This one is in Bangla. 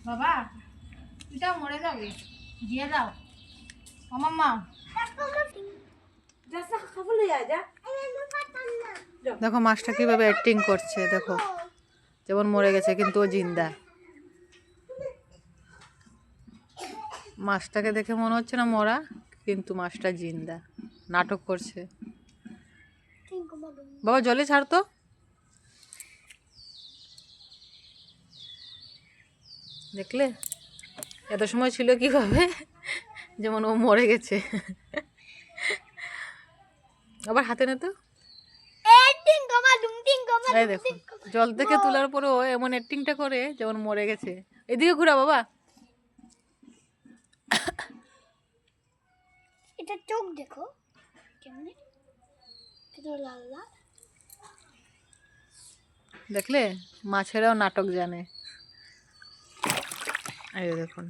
বাবা এটা মরে যাবে, দিয়ে দাও আমার মা। দেখো মাছটা কিভাবে অ্যাক্টিং করছে, দেখো যেমন মরে গেছে কিন্তু ও জিন্দা। মাছটাকে দেখে মনে হচ্ছে না মরা, কিন্তু মাছটা জিন্দা, নাটক করছে। বাবা জলে ছাড় তো। দেখলে এত সময় ছিল কিভাবে, যেমন ও মরে গেছে। আবার হাতে নে তো। এই দেখো জল থেকে তোলার পরেও এমন অ্যাক্টিংটা করে যেমন মরে গেছে। এদিকে ঘুরা বাবা। এটা চোখ দেখো কেমনে, এটা লাল লাল। দেখলে মাছেরাও নাটক জানে। এই দেখুন।